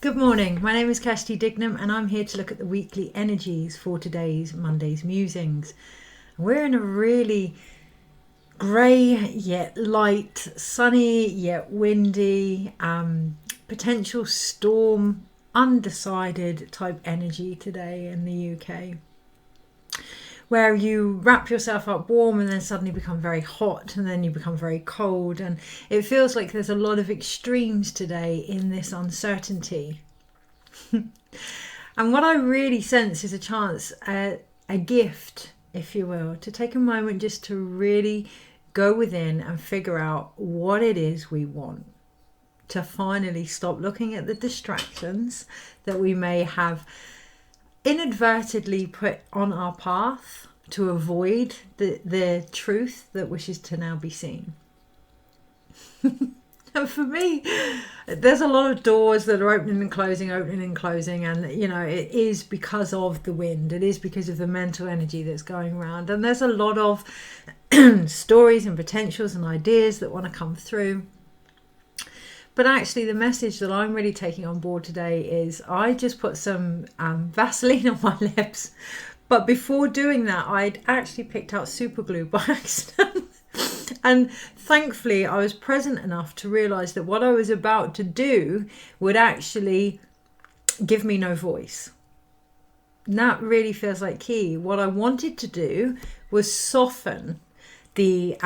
Good morning, my name is Kirsty Dignam and I'm here to look at the weekly energies for today's Monday's Musings. We're in a really grey yet light, sunny yet windy, potential storm, undecided type energy today in the UK, where you wrap yourself up warm and then suddenly become very hot and then you become very cold, and it feels like there's a lot of extremes today in this uncertainty. And what I really sense is a chance, a gift, if you will, to take a moment just to really go within and figure out what it is we want, to finally stop looking at the distractions that we may have inadvertently put on our path to avoid the truth that wishes to now be seen. And for me, there's a lot of doors that are opening and closing, and it is because of the wind. It is because of the mental energy that's going around, and there's a lot of stories and potentials and ideas that want to come through. But actually the message that I'm really taking on board today is I just put some Vaseline on my lips. But before doing that, I'd actually picked out super glue by accident. And thankfully I was present enough to realise that what I was about to do would actually give me no voice. And that really feels like key. What I wanted to do was soften the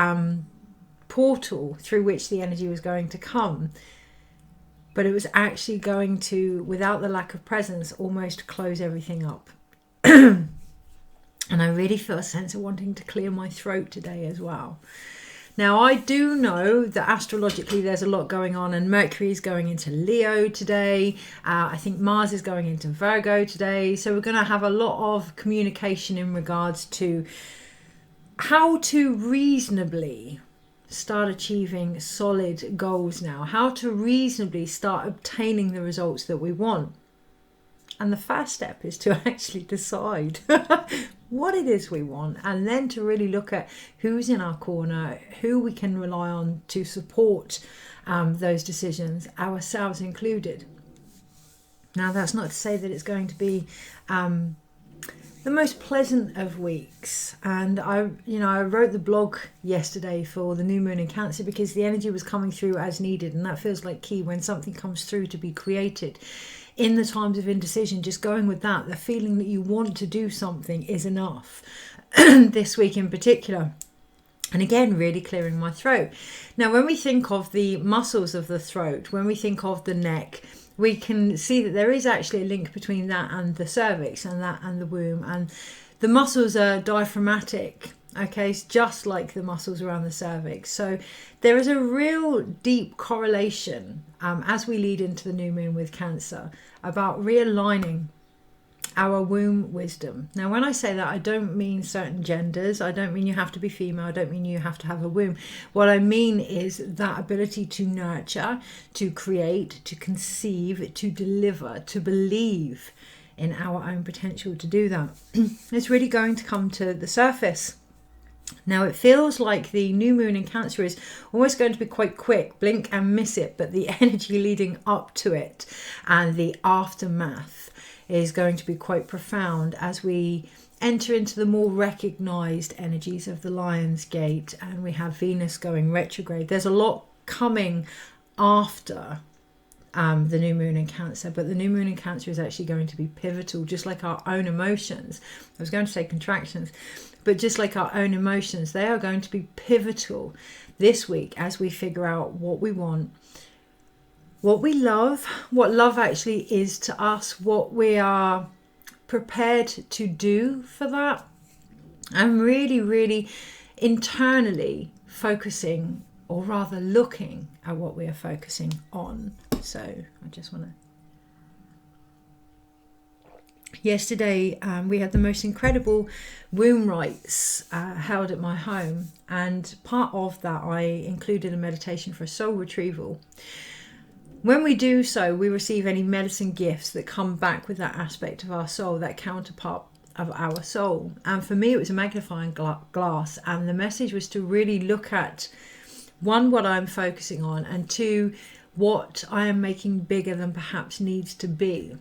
portal through which the energy was going to come. But it was actually going to, without the lack of presence, almost close everything up. And I really feel a sense of wanting to clear my throat today as well. Now, I do know that astrologically there's a lot going on, and Mercury is going into Leo today. I think Mars is going into Virgo today. So we're going to have a lot of communication in regards to how to reasonably start achieving solid goals now, how to reasonably start obtaining the results that we want. And the first step is to actually decide what it is we want, and then to really look at who's in our corner, who we can rely on to support those decisions, ourselves included. Now, that's not to say that it's going to be the most pleasant of weeks, and I wrote the blog yesterday for the new moon in Cancer because the energy was coming through as needed, and that feels like key when something comes through to be created in the times of indecision. Just going with that, the feeling that you want to do something is enough. This week in particular. And again, really clearing my throat. Now, when we think of the muscles of the throat, when we think of the neck, we can see that there is actually a link between that and the cervix and that and the womb. And the muscles are diaphragmatic, okay, it's just like the muscles around the cervix. So there is a real deep correlation as we lead into the new moon with Cancer about realigning our womb wisdom. Now, when I say that, I don't mean certain genders. I don't mean you have to be female. I don't mean you have to have a womb. What I mean is that ability to nurture, to create, to conceive, to deliver, to believe in our own potential to do that. It's really going to come to the surface. Now, it feels like the new moon in Cancer is almost going to be quite quick, blink and miss it, but the energy leading up to it and the aftermath is going to be quite profound as we enter into the more recognized energies of the Lion's Gate, and we have Venus going retrograde. There's a lot coming after the new moon in Cancer, but the new moon in Cancer is actually going to be pivotal, just like our own emotions. I was going to say contractions, but just like our own emotions, they are going to be pivotal this week as we figure out what we want, what we love, what love actually is to us, what we are prepared to do for that, and really, really internally focusing, or rather looking at what we are focusing on. So I just want to... Yesterday, we had the most incredible womb rites held at my home, and part of that I included a meditation for soul retrieval. When we do so, we receive any medicine gifts that come back with that aspect of our soul, that counterpart of our soul. And for me, it was a magnifying glass, and the message was to really look at, one, what I'm focusing on, and two, what I am making bigger than perhaps needs to be.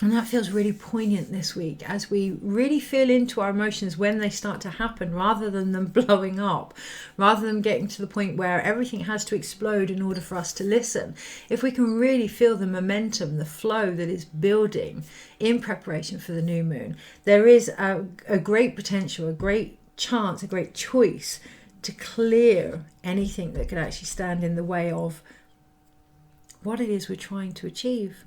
And that feels really poignant this week as we really feel into our emotions when they start to happen, rather than them blowing up, rather than getting to the point where everything has to explode in order for us to listen. If we can really feel the momentum, the flow that is building in preparation for the new moon, there is a great potential, a great chance, a great choice to clear anything that could actually stand in the way of what it is we're trying to achieve.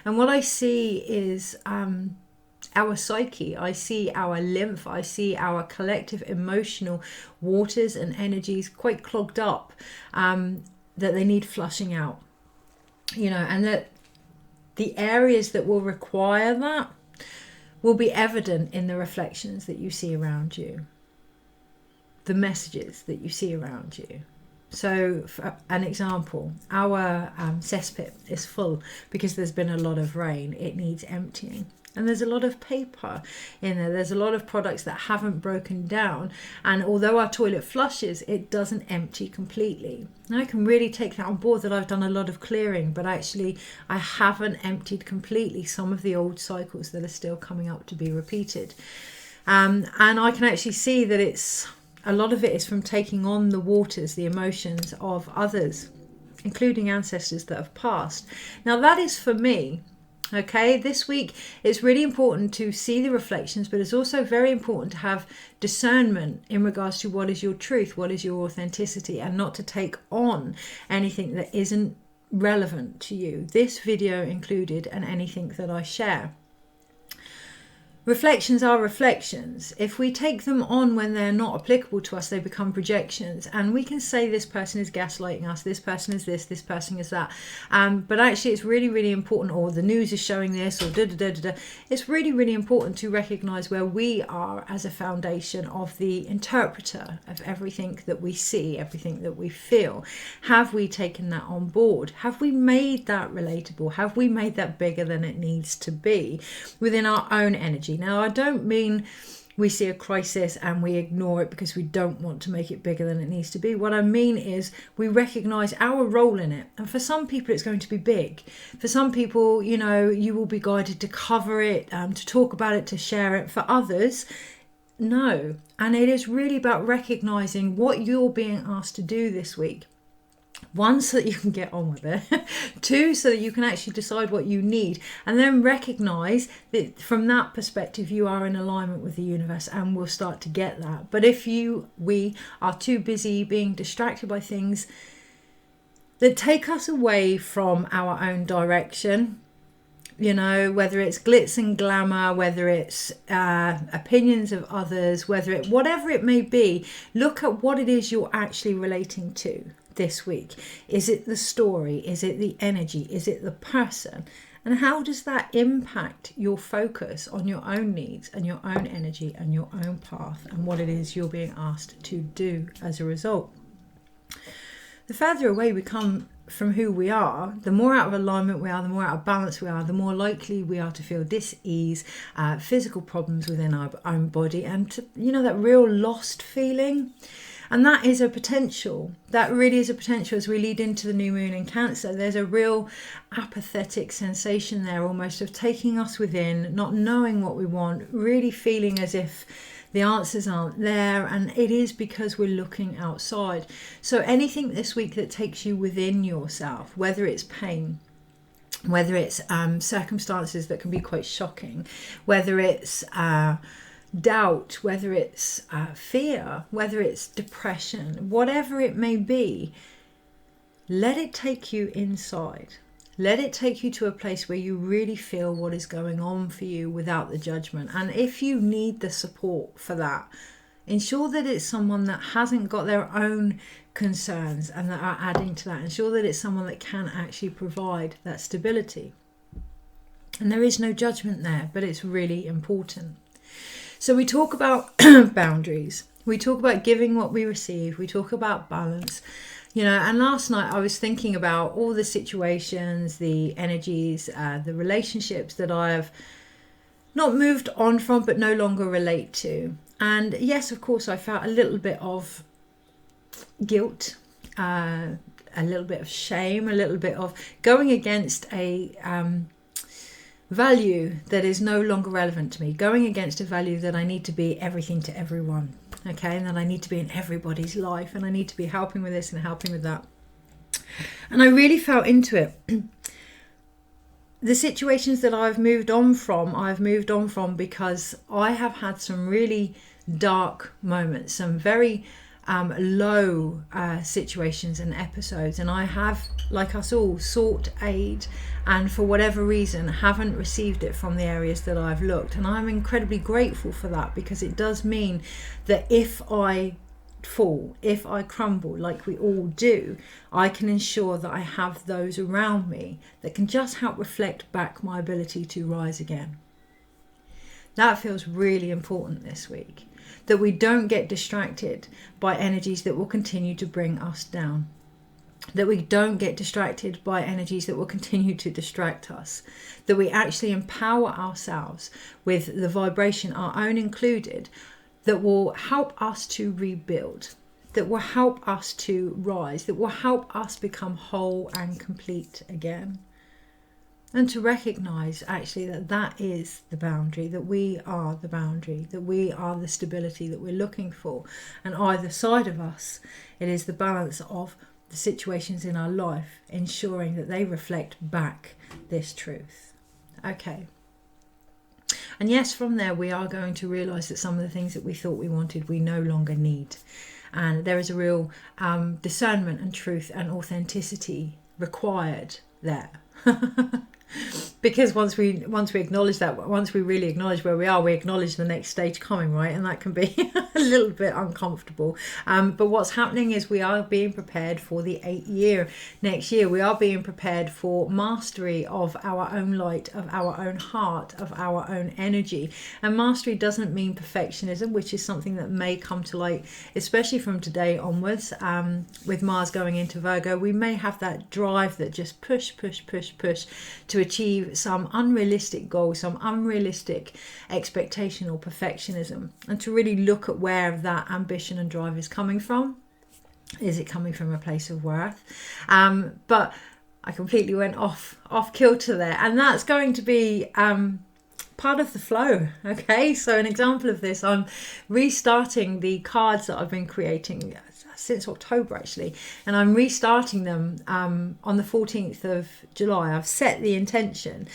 And what I see is our psyche, I see our lymph, I see our collective emotional waters and energies quite clogged up, that they need flushing out, and that the areas that will require that will be evident in the reflections that you see around you, the messages that you see around you. So, for an example, our cesspit is full because there's been a lot of rain. It needs emptying. And there's a lot of paper in there. There's a lot of products that haven't broken down. And although our toilet flushes, it doesn't empty completely. And I can really take that on board, that I've done a lot of clearing, but actually I haven't emptied completely some of the old cycles that are still coming up to be repeated. And I can actually see that a lot of it is from taking on the waters, the emotions of others, including ancestors that have passed. Now that is for me. Okay, this week it's really important to see the reflections, but it's also very important to have discernment in regards to what is your truth, what is your authenticity, and not to take on anything that isn't relevant to you. This video included, and anything that I share. Reflections are reflections. If we take them on when they're not applicable to us, they become projections. And we can say this person is gaslighting us, this person is this person is that. But actually it's really, really important, or the news is showing this, or da-da-da-da-da. It's really, really important to recognise where we are as a foundation of the interpreter of everything that we see, everything that we feel. Have we taken that on board? Have we made that relatable? Have we made that bigger than it needs to be within our own energy? Now, I don't mean we see a crisis and we ignore it because we don't want to make it bigger than it needs to be. What I mean is we recognise our role in it. And for some people, it's going to be big. For some people, you will be guided to cover it, to talk about it, to share it. For others, no. And it is really about recognising what you're being asked to do this week. One, so that you can get on with it. Two, so that you can actually decide what you need, and then recognise that from that perspective you are in alignment with the universe, and we'll start to get that. But if we are too busy being distracted by things that take us away from our own direction, whether it's glitz and glamour, whether it's opinions of others, whatever it may be, look at what it is you're actually relating to this week. Is it the story? Is it the energy? Is it the person? And how does that impact your focus on your own needs and your own energy and your own path and what it is you're being asked to do as a result? The further away we come from who we are, the more out of alignment we are, the more out of balance we are, the more likely we are to feel dis-ease, physical problems within our own body, and to, that real lost feeling. And that is a potential. That really is a potential as we lead into the new moon in Cancer. There's a real apathetic sensation there, almost, of taking us within, not knowing what we want, really feeling as if the answers aren't there. And it is because we're looking outside. So anything this week that takes you within yourself, whether it's pain, whether it's circumstances that can be quite shocking, whether it's doubt, whether it's fear, whether it's depression, whatever it may be, let it take you inside. Let it take you to a place where you really feel what is going on for you without the judgment. And if you need the support for that, ensure that it's someone that hasn't got their own concerns and that are adding to that. Ensure that it's someone that can actually provide that stability. And there is no judgment there, but it's really important. So we talk about boundaries. We talk about giving what we receive. We talk about balance. And last night I was thinking about all the situations, the energies, the relationships that I have not moved on from, but no longer relate to. And yes, of course, I felt a little bit of guilt, a little bit of shame, a little bit of going against a value that is no longer relevant to me, going against a value that I need to be everything to everyone, okay, and that I need to be in everybody's life, and I need to be helping with this and helping with that. And I really felt into it. The situations that I've moved on from because I have had some really dark moments, some very low situations and episodes, and I have, like us all, sought aid, and for whatever reason haven't received it from the areas that I've looked. And I'm incredibly grateful for that, because it does mean that if I fall, if I crumble, like we all do, I can ensure that I have those around me that can just help reflect back my ability to rise again. That feels really important this week, that we don't get distracted by energies that will continue to bring us down, that we don't get distracted by energies that will continue to distract us, that we actually empower ourselves with the vibration, our own included, that will help us to rebuild, that will help us to rise, that will help us become whole and complete again. And to recognize actually that that is the boundary, that we are the boundary, that we are the stability that we're looking for. And either side of us, it is the balance of the situations in our life, ensuring that they reflect back this truth. Okay. And yes, from there we are going to realize that some of the things that we thought we wanted, we no longer need. And there is a real discernment and truth and authenticity required there. Because once we acknowledge that, once we really acknowledge where we are, we acknowledge the next stage coming, right? And that can be a little bit uncomfortable. But what's happening is we are being prepared for the 8th year next year. We are being prepared for mastery of our own light, of our own heart, of our own energy. And mastery doesn't mean perfectionism, which is something that may come to light, especially from today onwards. With Mars going into Virgo, we may have that drive that just push to achieve some unrealistic goal, some unrealistic expectation or perfectionism, and to really look at where that ambition and drive is coming from. Is it coming from a place of worth? But I completely went off kilter there, and that's going to be part of the flow. Okay, so an example of this, I'm restarting the cards that I've been creating since October actually, and I'm restarting them on the 14th of July. I've set the intention,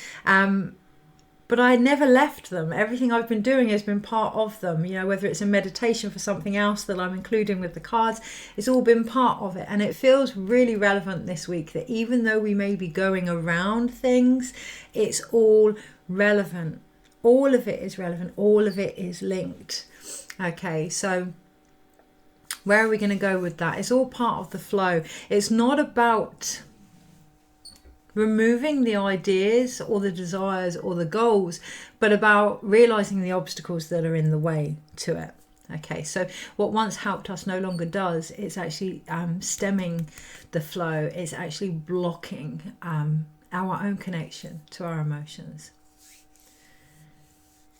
but I never left them. Everything I've been doing has been part of them, you know, whether it's a meditation for something else that I'm including with the cards, it's all been part of it. And it feels really relevant this week that even though we may be going around things, it's all relevant. All of it is relevant, all of it is linked. Okay, so where are we going to go with that? It's all part of the flow. It's not about removing the ideas or the desires or the goals, but about realizing the obstacles that are in the way to it. Okay, so what once helped us no longer does. It's actually stemming the flow. It's actually blocking our own connection to our emotions.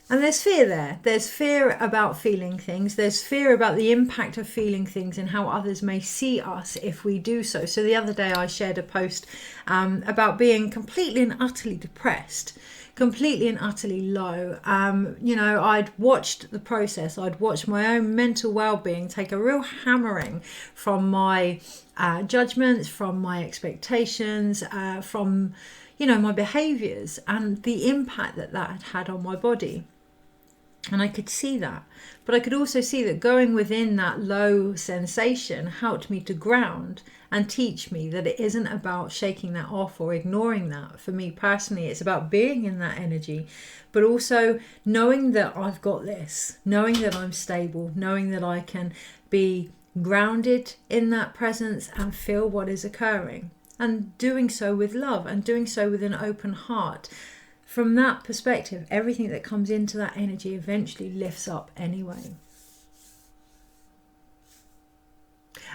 And there's fear there. There's fear about feeling things. There's fear about the impact of feeling things and how others may see us if we do so. So the other day I shared a post about being completely and utterly depressed, completely and utterly low. You know, I'd watched the process. I'd watched my own mental well-being take a real hammering from my judgments, from my expectations, from, you know, my behaviours, and the impact that that had had on my body. And I could see that, but I could also see that going within that low sensation helped me to ground and teach me that it isn't about shaking that off or ignoring that. For me personally, it's about being in that energy, but also knowing that I've got this, knowing that I'm stable, knowing that I can be grounded in that presence and feel what is occurring, and doing so with love and doing so with an open heart. From that perspective, everything that comes into that energy eventually lifts up anyway.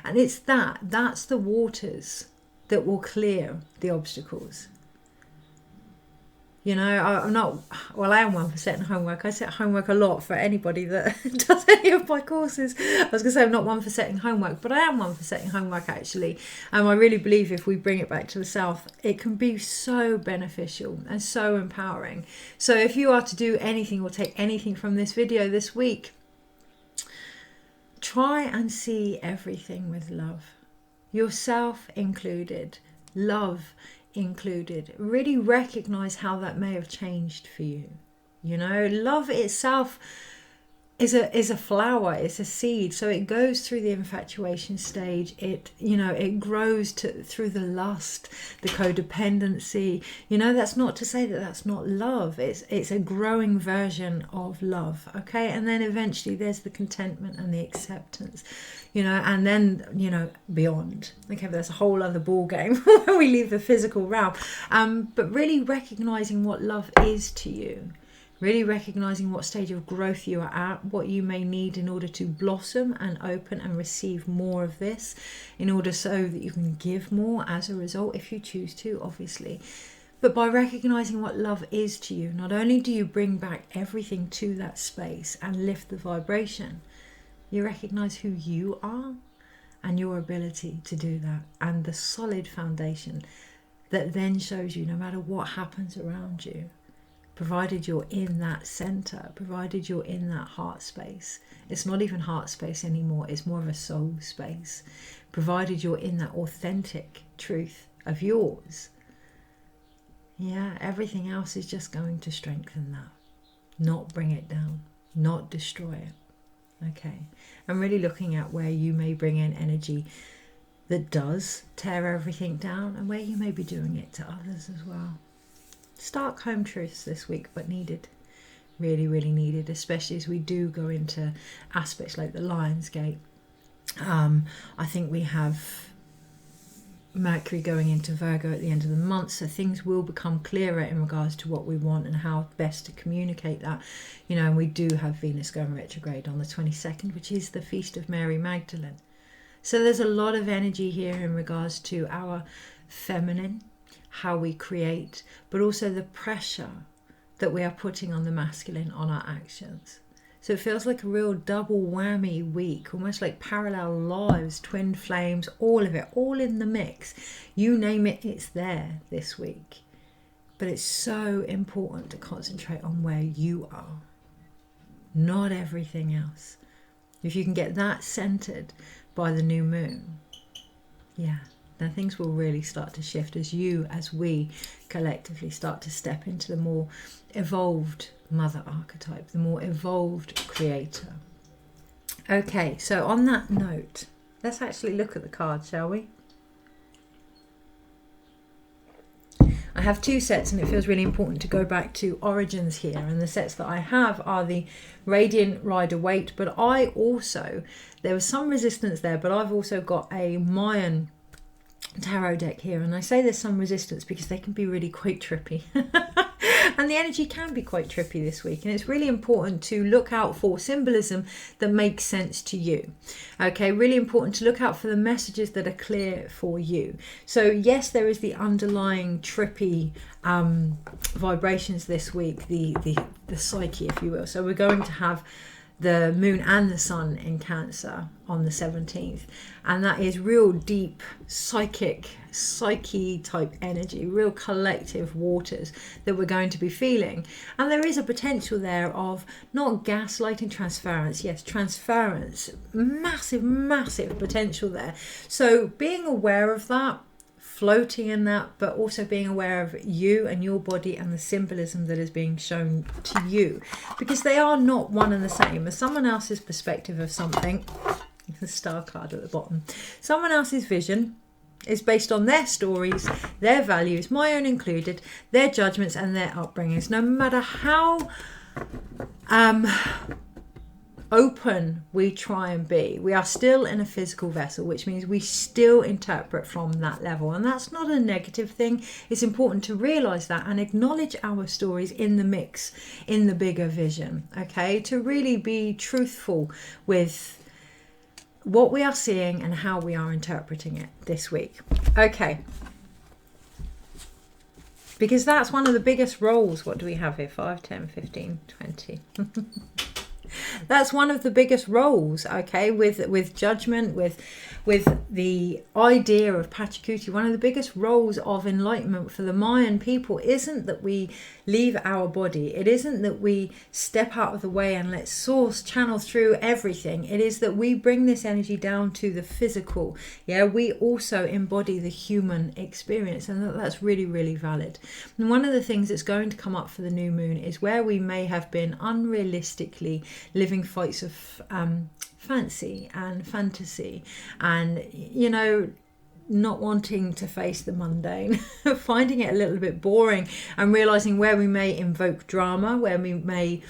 And it's that's the waters that will clear the obstacles. You know, I'm not, well, I am one for setting homework. I set homework a lot for anybody that does any of my courses. I was going to say I'm not one for setting homework, but I am one for setting homework actually. I really believe if we bring it back to the South, it can be so beneficial and so empowering. So if you are to do anything or take anything from this video this week, try and see everything with love, yourself included, love included. Really recognize how that may have changed for you. You know, love itself is a flower, it's a seed, so it goes through the infatuation stage. It, you know, it grows through the lust, the codependency. You know, that's not to say that that's not love. It's a growing version of love, okay? And then eventually there's the contentment and the acceptance, you know, and then, you know, beyond. Okay, but that's a whole other ball game when we leave the physical realm. But really recognizing what love is to you. Really recognizing what stage of growth you are at, what you may need in order to blossom and open and receive more of this, in order so that you can give more as a result, if you choose to, obviously. But by recognizing what love is to you, not only do you bring back everything to that space and lift the vibration, you recognize who you are and your ability to do that, and the solid foundation that then shows you no matter what happens around you, provided you're in that center, provided you're in that heart space. It's not even heart space anymore, it's more of a soul space. Provided you're in that authentic truth of yours, yeah, everything else is just going to strengthen that, not bring it down, not destroy it. Okay, I'm really looking at where you may bring in energy that does tear everything down, and where you may be doing it to others as well. Stark home truths this week, but needed. Really, really needed, especially as we do go into aspects like the Lion's Gate. I think we have Mercury going into Virgo at the end of the month, so things will become clearer in regards to what we want and how best to communicate that. You know, and we do have Venus going retrograde on the 22nd, which is the feast of Mary Magdalene. So there's a lot of energy here in regards to our feminine, how we create, but also the pressure that we are putting on the masculine on our actions. So it feels like a real double whammy week, almost like parallel lives, twin flames, all of it, all in the mix. You name it, it's there this week. But it's so important to concentrate on where you are, not everything else. If you can get that centered by the new moon, yeah, then things will really start to shift as we collectively start to step into the more evolved mother archetype, the more evolved creator. Okay, so on that note, let's actually look at the cards, shall we? I have two sets, and it feels really important to go back to origins here, and the sets that I have are the Radiant Rider Waite, but there was some resistance there, but I've also got a Mayan tarot deck here, and I say there's some resistance because they can be really quite trippy and the energy can be quite trippy this week, and it's really important to look out for symbolism that makes sense to you. Okay, really important to look out for the messages that are clear for you. So yes, there is the underlying trippy vibrations this week, the psyche, if you will. So we're going to have the moon and the sun in Cancer on the 17th, and that is real deep psyche type energy, real collective waters that we're going to be feeling. And there is a potential there of not gaslighting, transference. Yes, transference, massive potential there. So being aware of that, floating in that, but also being aware of you and your body and the symbolism that is being shown to you, because they are not one and the same. As someone else's perspective of something, the star card at the bottom, someone else's vision is based on their stories, their values, my own included, their judgments and their upbringings. No matter how open we try and be, we are still in a physical vessel, which means we still interpret from that level, and that's not a negative thing. It's important to realize that and acknowledge our stories in the mix, in the bigger vision, okay, to really be truthful with what we are seeing and how we are interpreting it this week. Okay, Because that's one of the biggest roles. What do we have here? 5, 10, 15, 20. That's one of the biggest roles, okay, with judgment, with the idea of Pachacuti. One of the biggest roles of enlightenment for the Mayan people isn't that we leave our body. It isn't that we step out of the way and let source channel through everything. It is that we bring this energy down to the physical. Yeah, we also embody the human experience, and that's really, really valid. And one of the things that's going to come up for the new moon is where we may have been unrealistically living fights of fancy and fantasy, and not wanting to face the mundane, finding it a little bit boring, and realizing where we may invoke drama, where we may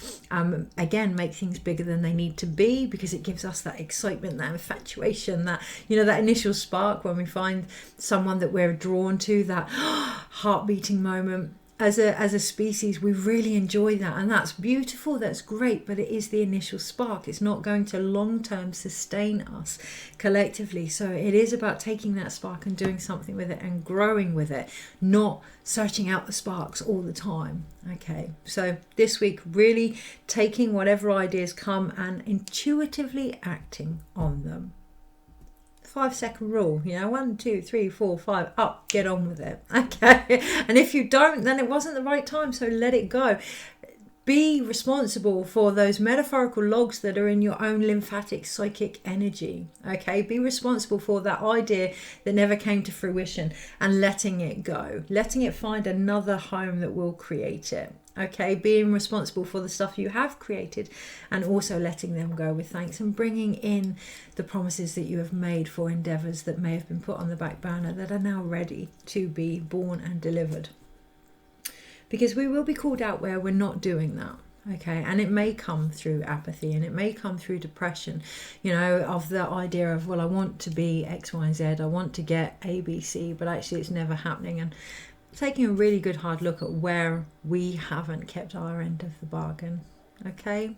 again make things bigger than they need to be, because it gives us that excitement, that infatuation, that that initial spark when we find someone that we're drawn to, that heart beating moment. As a species, we really enjoy that, and that's beautiful, that's great, but it is the initial spark. It's not going to long-term sustain us collectively. So it is about taking that spark and doing something with it and growing with it, not searching out the sparks all the time. Okay, so this week, really taking whatever ideas come and intuitively acting on them. 5-second rule, 1, 2, 3, 4, 5, up, get on with it. Okay, and if you don't, then it wasn't the right time, so let it go. Be responsible for those metaphorical logs that are in your own lymphatic psychic energy. Okay, be responsible for that idea that never came to fruition and letting it go, letting it find another home that will create it. Okay, being responsible for the stuff you have created and also letting them go with thanks, and bringing in the promises that you have made for endeavors that may have been put on the back burner that are now ready to be born and delivered. Because we will be called out where we're not doing that. Okay, and it may come through apathy, and it may come through depression, of the idea of, well, I want to be X, Y, and Z, I want to get A, B, C, but actually it's never happening. And taking a really good hard look at where we haven't kept our end of the bargain. Okay,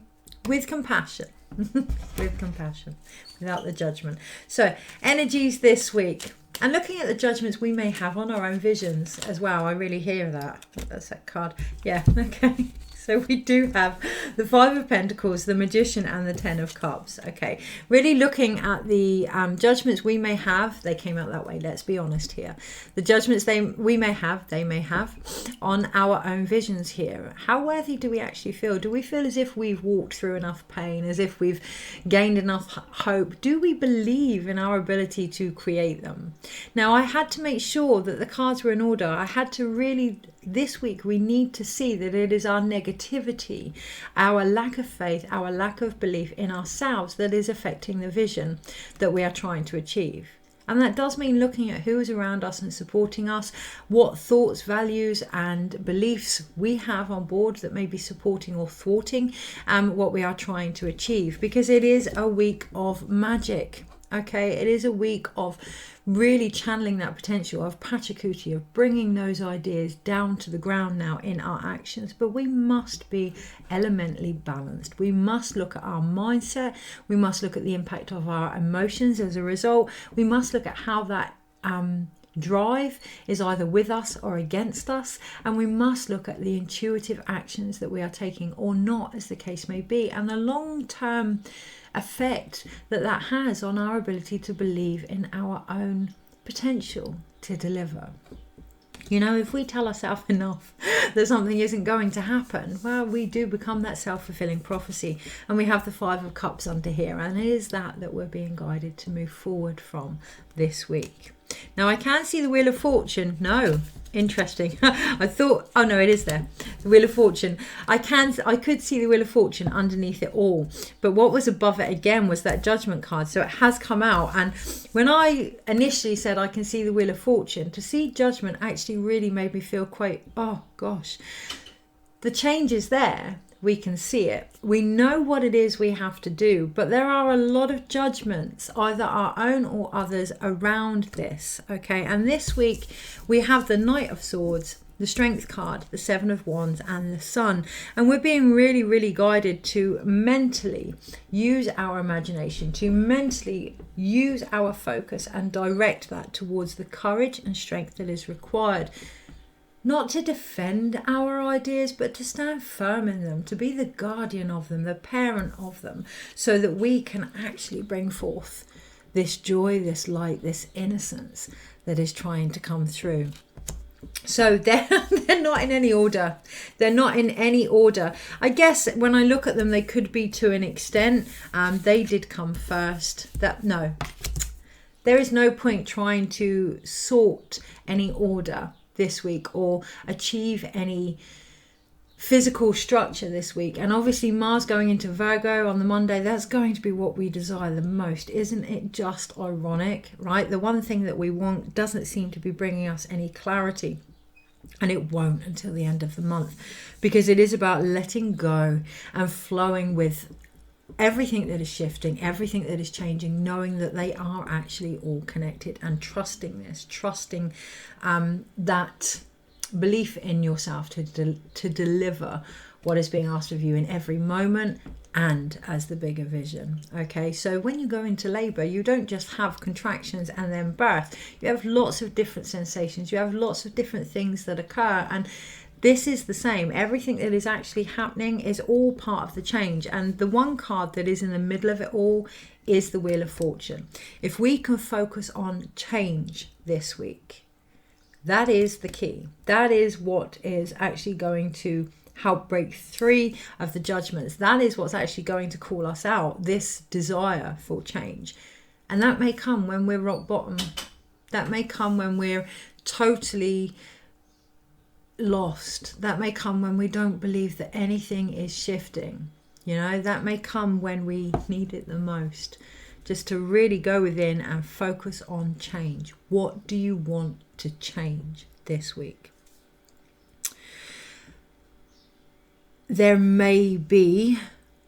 with compassion. With compassion, without the judgment. So energies this week, and looking at the judgments we may have on our own visions as well. I really hear that. That's that card. Yeah, okay. So we do have the 5 of Pentacles, the Magician, and the 10 of Cups. Okay, really looking at the judgments we may have. They came out that way, let's be honest here. The judgments they may have on our own visions here. How worthy do we actually feel? Do we feel as if we've walked through enough pain, as if we've gained enough hope? Do we believe in our ability to create them? Now, I had to make sure that the cards were in order. I had to really, this week, we need to see that it is our negativity, our lack of faith, our lack of belief in ourselves that is affecting the vision that we are trying to achieve. And that does mean looking at who is around us and supporting us, what thoughts, values and beliefs we have on board that may be supporting or thwarting what we are trying to achieve. Because it is a week of magic. Okay, it is a week of really channeling that potential of Pachacuti, of bringing those ideas down to the ground now in our actions. But we must be elementally balanced. We must look at our mindset. We must look at the impact of our emotions as a result. We must look at how that drive is either with us or against us, and we must look at the intuitive actions that we are taking or not, as the case may be, and the long-term effect that has on our ability to believe in our own potential to deliver. If we tell ourselves enough that something isn't going to happen, well, we do become that self-fulfilling prophecy. And we have the 5 of Cups under here, and it is that we're being guided to move forward from this week. Now, I can see the Wheel of Fortune. No, interesting. I thought, oh no, it is there. The Wheel of Fortune. I could see the Wheel of Fortune underneath it all. But what was above it again was that Judgment card. So it has come out. And when I initially said I can see the Wheel of Fortune, to see Judgment actually really made me feel quite, oh gosh. The change is there. We can see it. We know what it is we have to do, but there are a lot of judgments, either our own or others, around this. Okay, and this week we have the Knight of Swords, the Strength card, the 7 of Wands, and the Sun. And we're being really, really guided to mentally use our imagination, to mentally use our focus and direct that towards the courage and strength that is required not to defend our ideas, but to stand firm in them, to be the guardian of them, the parent of them, so that we can actually bring forth this joy, this light, this innocence that is trying to come through. So they're not in any order. They're not in any order. I guess when I look at them, they could be to an extent. They did come first. No, there is no point trying to sort any order this week or achieve any physical structure this week. And obviously Mars going into Virgo on the Monday, that's going to be what we desire the most. Isn't it just ironic, right? The one thing that we want doesn't seem to be bringing us any clarity, and it won't until the end of the month, because it is about letting go and flowing with everything that is shifting, everything that is changing, knowing that they are actually all connected, and trusting this, trusting that belief in yourself to deliver what is being asked of you in every moment and as the bigger vision. Okay, so when you go into labor, you don't just have contractions and then birth. You have lots of different sensations. You have lots of different things that occur, and this is the same. Everything that is actually happening is all part of the change. And the one card that is in the middle of it all is the Wheel of Fortune. If we can focus on change this week, that is the key. That is what is actually going to help break free of the judgments. That is what's actually going to call us out, this desire for change. And that may come when we're rock bottom. That may come when we're totally lost. That may come when we don't believe that anything is shifting. You know, that may come when we need it the most. Just to really go within and focus on change. What do you want to change this week? There may be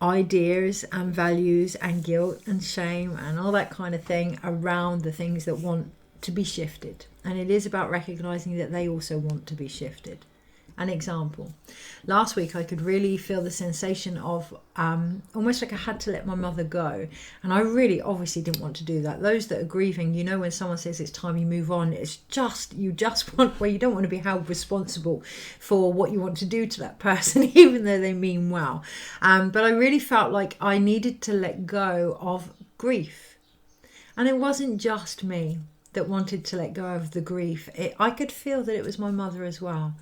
ideas and values and guilt and shame and all that kind of thing around the things that want to be shifted. And it is about recognizing that they also want to be shifted. An example. Last week I could really feel the sensation of almost like I had to let my mother go. And I really obviously didn't want to do that. Those that are grieving, you know, when someone says it's time you move on, it's just, you just want, well, you don't want to be held responsible for what you want to do to that person, even though they mean well. But I really felt like I needed to let go of grief. And it wasn't just me that wanted to let go of the grief. I could feel that it was my mother as well.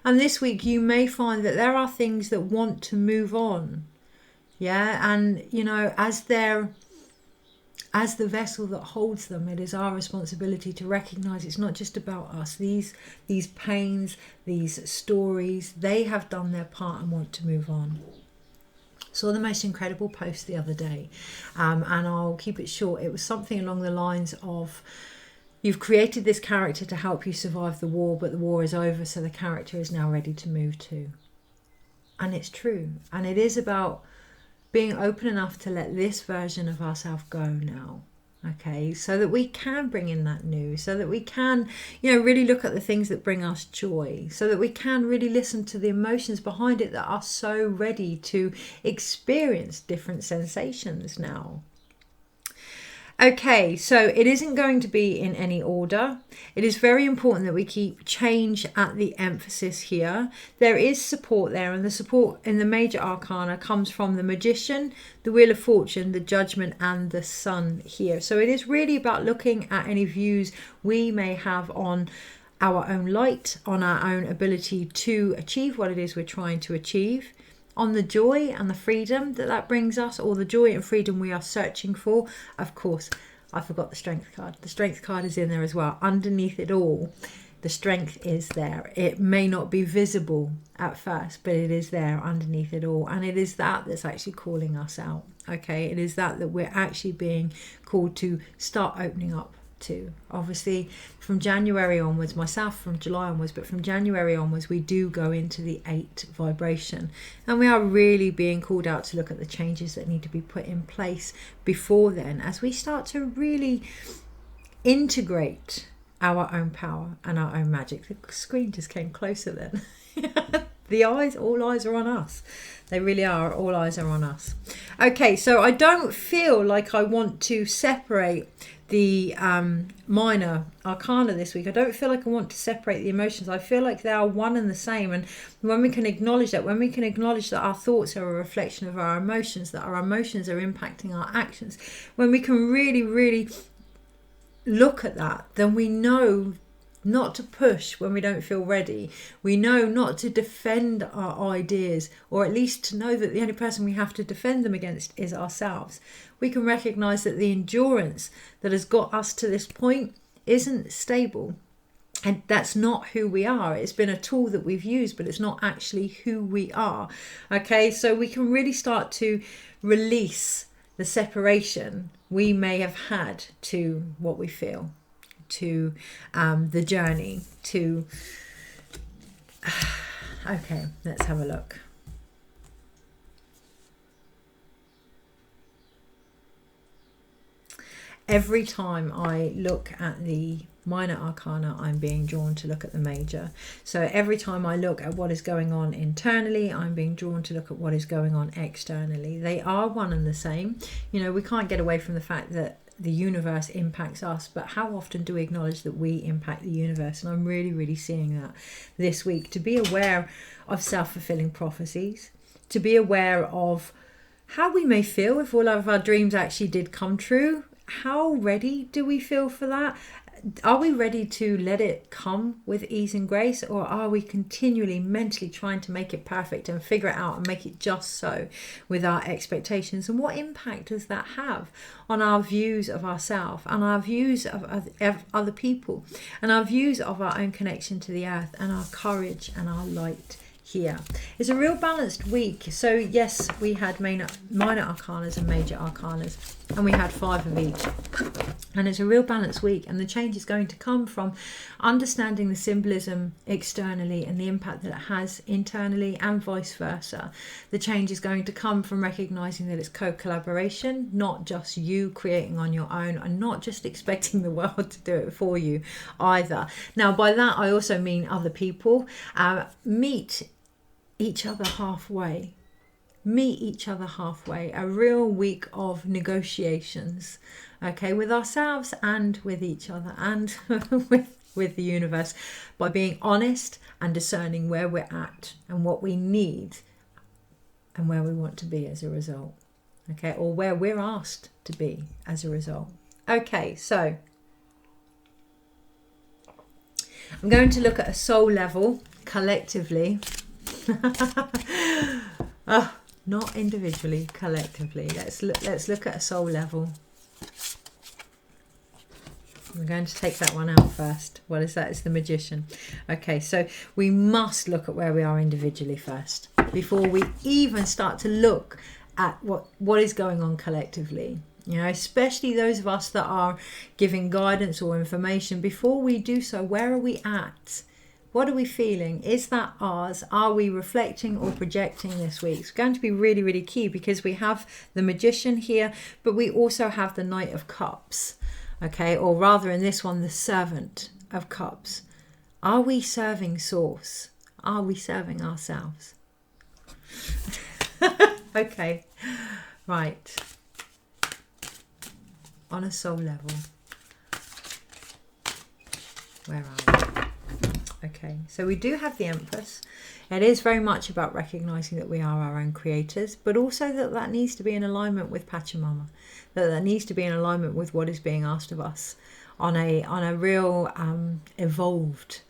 And this week you may find that there are things that want to move on. Yeah, and you know, as the vessel that holds them, it is our responsibility to recognize it's not just about us. These pains, these stories, they have done their part and want to move on. Saw the most incredible post the other day, and I'll keep it short. It was something along the lines of, you've created this character to help you survive the war, but the war is over, so the character is now ready to move too. And it's true. And it is about being open enough to let this version of ourselves go now. Okay, so that we can bring in that new, so that we can, you know, really look at the things that bring us joy, so that we can really listen to the emotions behind it that are so ready to experience different sensations now. Okay, so it isn't going to be in any order. It is very important that we keep change at the emphasis here. There is support there, and the support in the major arcana comes from the Magician, the Wheel of Fortune, the Judgment, and the Sun here. So it is really about looking at any views we may have on our own light, on our own ability to achieve what it is we're trying to achieve, on the joy and the freedom that brings us, or the joy and freedom we are searching for. Of course, I forgot the Strength card. The Strength card is in there as well. Underneath it all, the Strength is there. It may not be visible at first, but it is there underneath it all. And it is that that's actually calling us out. Okay, it is that we're actually being called to start opening up to. Obviously from January onwards, myself from July onwards, but from January onwards we do go into the 8 vibration, and we are really being called out to look at the changes that need to be put in place before then, as we start to really integrate our own power and our own magic. The screen just came closer then. All eyes are on us. They really are. All eyes are on us. Okay, so I don't feel like I want to separate the minor arcana this week. I don't feel like I want to separate the emotions. I feel like they are one and the same. And when we can acknowledge that, when we can acknowledge that our thoughts are a reflection of our emotions, that our emotions are impacting our actions, when we can really, really look at that, then we know not to push when we don't feel ready. We know not to defend our ideas, or at least to know that the only person we have to defend them against is ourselves. We can recognize that the endurance that has got us to this point isn't stable, and that's not who we are. It's been a tool that we've used, but it's not actually who we are. Okay, so we can really start to release the separation we may have had to what we feel, to the journey, to okay, let's have a look. Every time I look at the minor arcana, I'm being drawn to look at the major. So every time I look at what is going on internally, I'm being drawn to look at what is going on externally. They are one and the same. You know, we can't get away from the fact that the universe impacts us, but how often do we acknowledge that we impact the universe? And I'm really, really seeing that this week. To be aware of self-fulfilling prophecies, to be aware of how we may feel if all of our dreams actually did come true. How ready do we feel for that? Are we ready to let it come with ease and grace, or are we continually mentally trying to make it perfect and figure it out and make it just so with our expectations? And what impact does that have on our views of ourselves, and our views of other people, and our views of our own connection to the earth, and our courage and our light here? It's a real balanced week. So yes, we had minor arcanas and major arcanas, and we had 5 of each, and it's a real balanced week. And the change is going to come from understanding the symbolism externally and the impact that it has internally, and vice versa. The change is going to come from recognizing that it's co-collaboration, not just you creating on your own, and not just expecting the world to do it for you either. Now by that I also mean other people. Meet each other halfway. Meet each other halfway. A real week of negotiations, okay, with ourselves and with each other, and with the universe, by being honest and discerning where we're at and what we need and where we want to be as a result, okay, or where we're asked to be as a result. Okay, so I'm going to look at a soul level collectively. Oh, not individually, collectively. Let's look at a soul level. I'm going to take that one out first. What is that? It's the Magician. Okay, so we must look at where we are individually first before we even start to look at what is going on collectively. You know, especially those of us that are giving guidance or information. Before we do so, where are we at? What are we feeling? Is that ours? Are we reflecting or projecting this week? It's going to be really, really key, because we have the Magician here, but we also have the Knight of Cups, okay? Or rather in this one, the Servant of Cups. Are we serving Source? Are we serving ourselves? Okay, right. On a soul level, where are we? Okay, so we do have the Empress. It is very much about recognizing that we are our own creators, but also that needs to be in alignment with Pachamama, that needs to be in alignment with what is being asked of us on a real evolved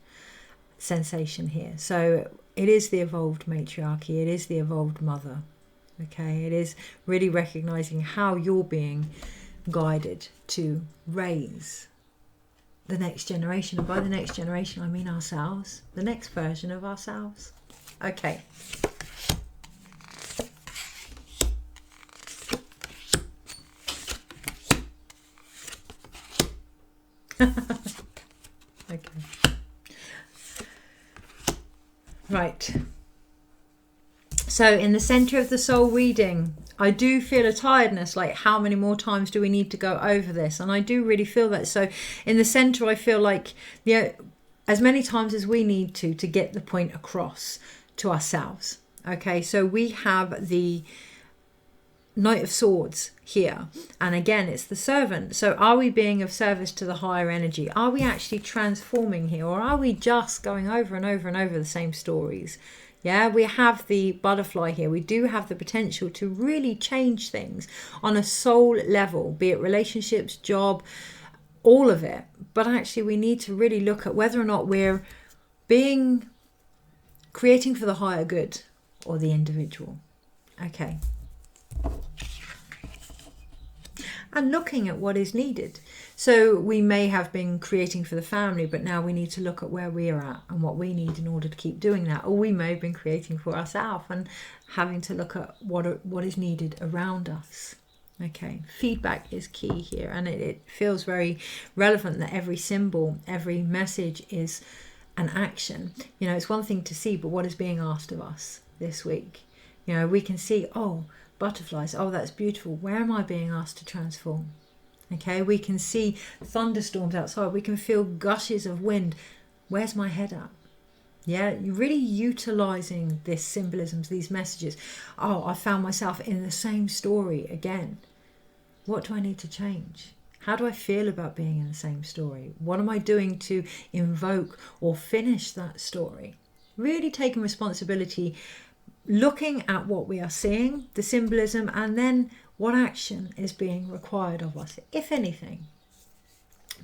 sensation here. So it is the evolved matriarchy, it is the evolved mother. Okay, it is really recognizing how you're being guided to raise the next generation. And by the next generation, I mean ourselves, the next version of ourselves. Okay. Okay. Right. So in the center of the soul reading, I do feel a tiredness, like how many more times do we need to go over this? And I do really feel that. So in the center, I feel like as many times as we need to get the point across, to ourselves. Okay, so we have the Knight of Swords here, and again it's the servant. So are we being of service to the higher energy? Are we actually transforming here, or are we just going over and over and over the same stories? Yeah, we have the butterfly here. We do have the potential to really change things on a soul level, be it relationships, job, all of it. But actually we need to really look at whether or not we're creating for the higher good or the individual. Okay. And looking at what is needed. So we may have been creating for the family, but now we need to look at where we are at and what we need in order to keep doing that. Or we may have been creating for ourselves and having to look at what is needed around us. Okay, feedback is key here, and it feels very relevant that every symbol, every message is an action. You know, it's one thing to see, but what is being asked of us this week? You know, we can see, oh, butterflies, oh, that's beautiful. Where am I being asked to transform? Okay, we can see thunderstorms outside. We can feel gushes of wind. Where's my head at? Yeah, you're really utilizing this symbolisms, these messages. Oh, I found myself in the same story again. What do I need to change? How do I feel about being in the same story? What am I doing to invoke or finish that story? Really taking responsibility, looking at what we are seeing, the symbolism, and then what action is being required of us, if anything.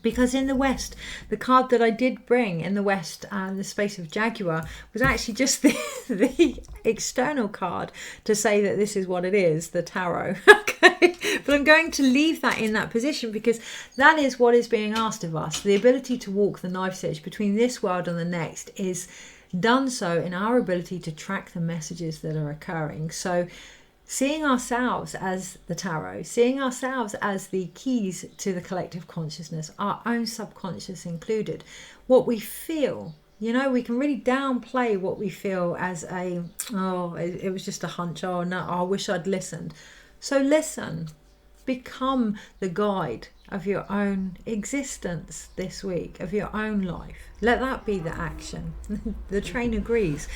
Because in the West, the card that I did bring in the West, the space of Jaguar, was actually just the external card to say that this is what it is, the tarot. Okay, but I'm going to leave that in that position because that is what is being asked of us. The ability to walk the knife's edge between this world and the next is done so in our ability to track the messages that are occurring. So seeing ourselves as the tarot, seeing ourselves as the keys to the collective consciousness, our own subconscious included, what we feel. You know, we can really downplay what we feel as it was just a hunch, oh no, I wish I'd listened. So listen, become the guide of your own existence this week, of your own life. Let that be the action. The train agrees.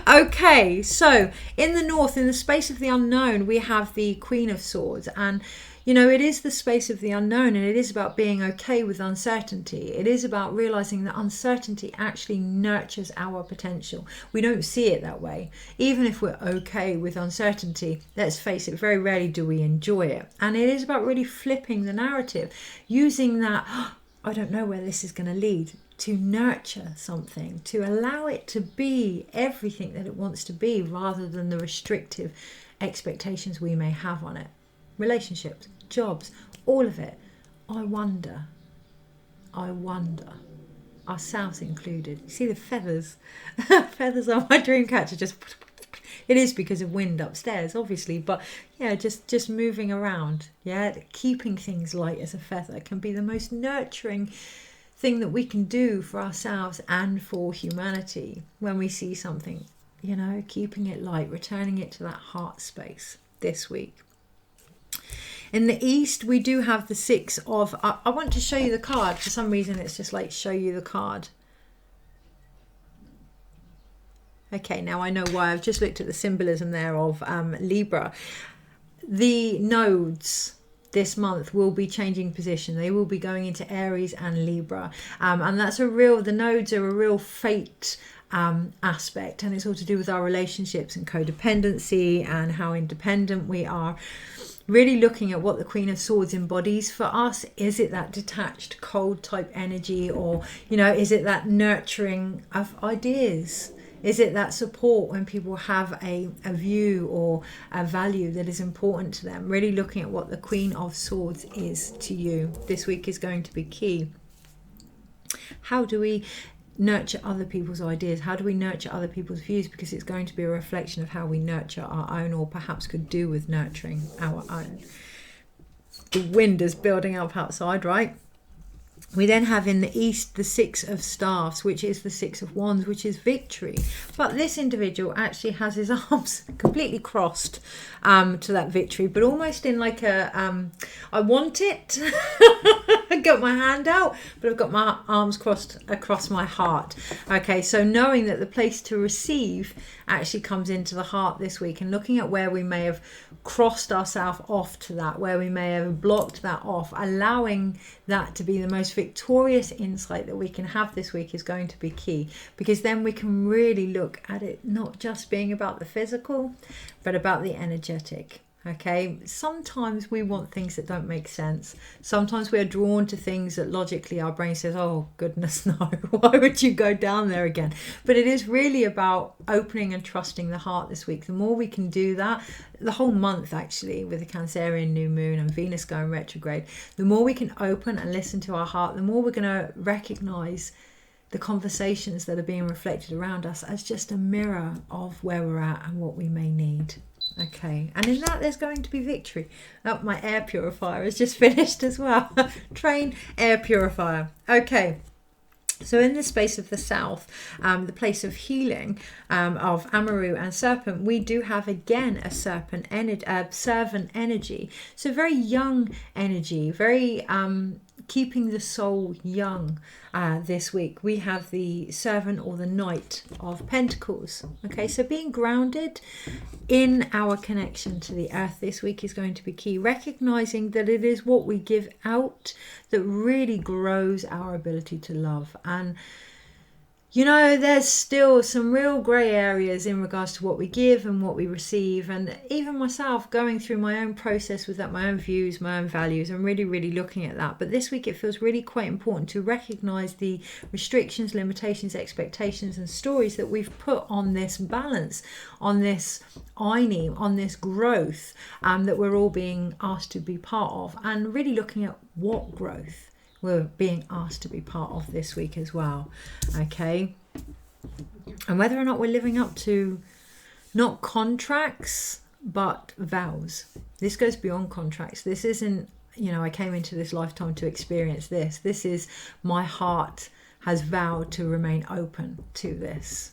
Okay, so in the north, in the space of the unknown, we have the Queen of Swords, and you know, it is the space of the unknown, and it is about being okay with uncertainty. It is about realizing that uncertainty actually nurtures our potential. We don't see it that way. Even if we're okay with uncertainty, let's face it, very rarely do we enjoy it. And it is about really flipping the narrative, using that, I don't know where this is going to lead, to nurture something, to allow it to be everything that it wants to be, rather than the restrictive expectations we may have on it. Relationships, jobs, all of it. I wonder, ourselves included. You see the feathers? Feathers on my dream catcher, just, it is because of wind upstairs, obviously, but yeah, just moving around. Yeah, keeping things light as a feather can be the most nurturing thing that we can do for ourselves and for humanity when we see something, you know, keeping it light, returning it to that heart space this week. In the east, we do have the Six of... I want to show you the card. For some reason, it's just like show you the card. Okay, now I know why. I've just looked at the symbolism there of Libra. The nodes this month will be changing position. They will be going into Aries and Libra. And that's the nodes are a real fate aspect. And it's all to do with our relationships and codependency and how independent we are. Really looking at what the Queen of Swords embodies for us. Is it that detached, cold type energy, or, you know, is it that nurturing of ideas? Is it that support when people have a view or a value that is important to them? Really looking at what the Queen of Swords is to you. This week is going to be key. How do we nurture other people's ideas? How do we nurture other people's views? Because it's going to be a reflection of how we nurture our own, or perhaps could do with nurturing our own. The wind is building up outside, right? We then have in the east the Six of Staffs, which is the Six of Wands, which is victory. But this individual actually has his arms completely crossed to that victory, but almost in like a I want it I've got my hand out, but I've got my arms crossed across my heart. Okay, so knowing that the place to receive actually comes into the heart this week, and looking at where we may have crossed ourselves off to that, where we may have blocked that off, allowing that to be the most victorious insight that we can have this week is going to be key, because then we can really look at it not just being about the physical, but about the energetic. Okay, sometimes we want things that don't make sense. Sometimes we're drawn to things that logically our brain says, oh goodness no, why would you go down there again? But it is really about opening and trusting the heart this week. The more we can do that, the whole month actually, with the Cancerian new moon and Venus going retrograde, the more we can open and listen to our heart, the more we're going to recognize the conversations that are being reflected around us as just a mirror of where we're at and what we may need. Okay, and in that there's going to be victory. Oh, my air purifier has just finished as well. Train air purifier. Okay, so in the space of the south, the place of healing of Amaru and Serpent, we do have again a serpent servant energy. So very young energy, very keeping the soul young. This week we have the servant or the Knight of Pentacles. Okay, so being grounded in our connection to the earth this week is going to be key, recognizing that it is what we give out that really grows our ability to love. And you know, there's still some real grey areas in regards to what we give and what we receive. And even myself going through my own process with that, my own views, my own values, I'm really looking at that. But this week it feels really quite important to recognise the restrictions, limitations, expectations and stories that we've put on this balance, on this INE, on this growth that we're all being asked to be part of. And really looking at what growth we're being asked to be part of this week as well. Okay, and whether or not we're living up to not contracts but vows. This goes beyond contracts. This isn't, you know, I came into this lifetime to experience this. This is my heart has vowed to remain open to this.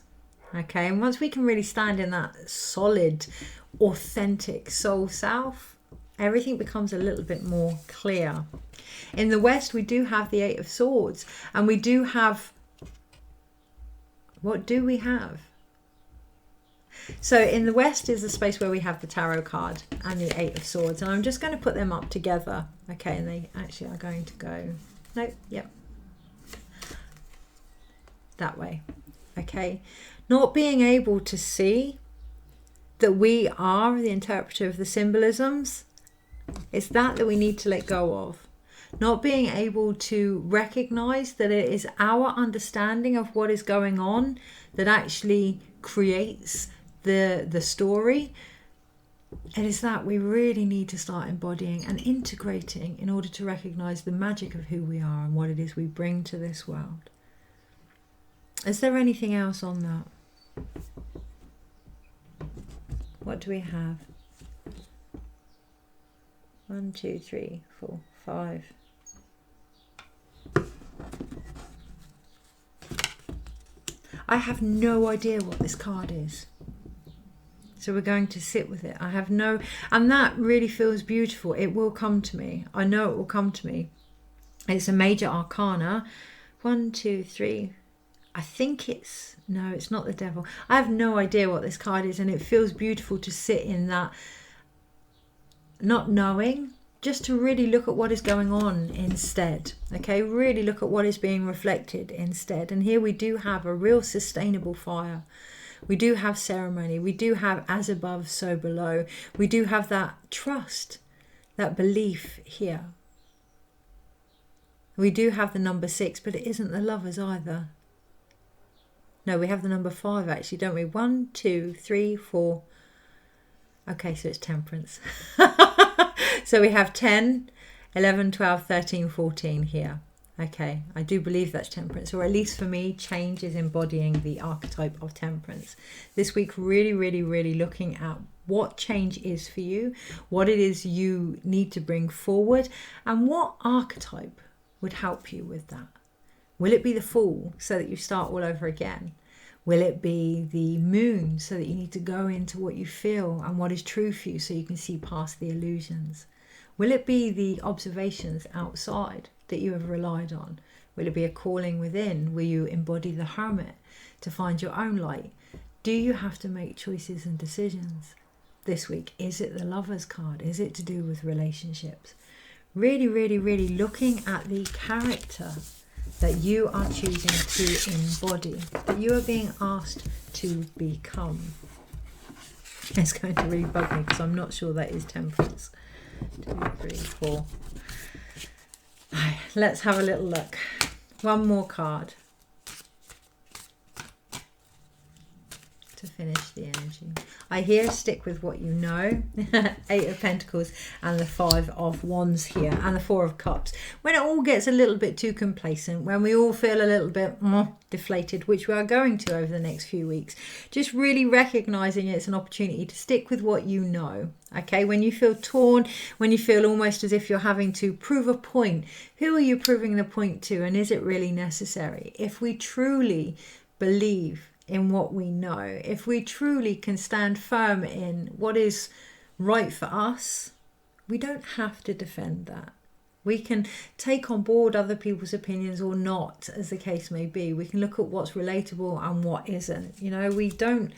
Okay, and once we can really stand in that solid, authentic soul self, everything becomes a little bit more clear. In the West, we do have the Eight of Swords, and we do have, what do we have? So in the West is the space where we have the Tarot card and the Eight of Swords, and I'm just going to put them up together. Okay, and they actually are going to go, no, yep, that way. Okay, not being able to see that we are the interpreter of the symbolisms, it's that we need to let go of. Not being able to recognize that it is our understanding of what is going on that actually creates the story. It is that we really need to start embodying and integrating in order to recognize the magic of who we are and what it is we bring to this world. Is there anything else on that? What do we have? 1, 2, 3, 4, 5. I have no idea what this card is. So we're going to sit with it. I have no, and that really feels beautiful. It will come to me. I know it will come to me. It's a major arcana. 1, 2, 3. I think it's, no, it's not the devil. I have no idea what this card is, and it feels beautiful to sit in that, not knowing, just to really look at what is going on instead. Okay, really look at what is being reflected instead. And here we do have a real sustainable fire. We do have ceremony. We do have as above, so below. We do have that trust, that belief here. We do have the number 6, but it isn't the Lovers either. No, we have the number 5 actually, don't we? 1, 2, 3, 4. Okay, so it's Temperance. So we have 10, 11, 12, 13, 14 here. Okay, I do believe that's Temperance, or at least for me, change is embodying the archetype of Temperance. This week, really looking at what change is for you, what it is you need to bring forward, and what archetype would help you with that. Will it be the Fool, so that you start all over again? Will it be the Moon, so that you need to go into what you feel and what is true for you, so you can see past the illusions? Will it be the observations outside that you have relied on? Will it be a calling within? Will you embody the hermit to find your own light? Do you have to make choices and decisions this week? Is it the Lover's card? Is it to do with relationships? Really, really, really looking at the character that you are choosing to embody, that you are being asked to become. It's going to really bug me because I'm not sure that is Temperance. 2, 3, 4. Right, let's have a little look. One more card to finish the energy. I hear stick with what you know. 8 of Pentacles and the 5 of Wands here and the 4 of Cups. When it all gets a little bit too complacent, when we all feel a little bit deflated, which we are going to over the next few weeks, just really recognizing it's an opportunity to stick with what you know. Okay, when you feel torn, when you feel almost as if you're having to prove a point, who are you proving the point to, and is it really necessary? If we truly believe in what we know, if we truly can stand firm in what is right for us, we don't have to defend that. We can take on board other people's opinions or not, as the case may be. We can look at what's relatable and what isn't. You know, we don't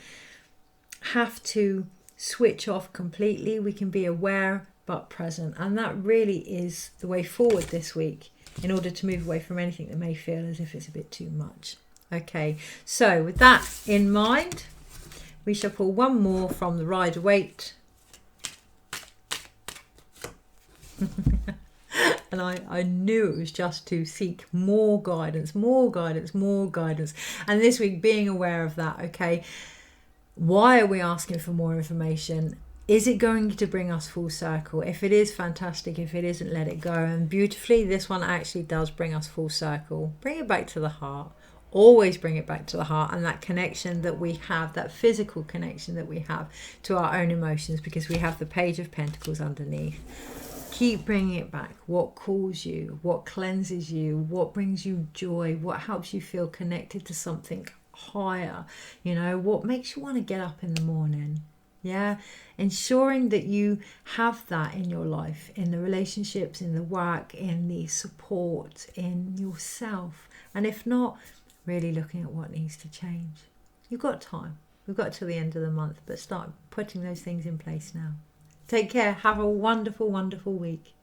have to switch off completely. We can be aware but present, and that really is the way forward this week in order to move away from anything that may feel as if it's a bit too much. Okay, so with that in mind, we shall pull one more from the Rider-Waite. And I knew it was just to seek more guidance, more guidance, more guidance. And this week, being aware of that, okay, why are we asking for more information? Is it going to bring us full circle? If it is, fantastic. If it isn't, let it go. And beautifully, this one actually does bring us full circle. Bring it back to the heart. Always bring it back to the heart and that connection that we have, that physical connection that we have to our own emotions, because we have the Page of Pentacles underneath. Keep bringing it back. What calls you? What cleanses you? What brings you joy? What helps you feel connected to something higher? You know, what makes you want to get up in the morning? Yeah, ensuring that you have that in your life, in the relationships, in the work, in the support, in yourself. And if not, really looking at what needs to change. You've got time. We've got till the end of the month, but start putting those things in place now. Take care. Have a wonderful, wonderful week.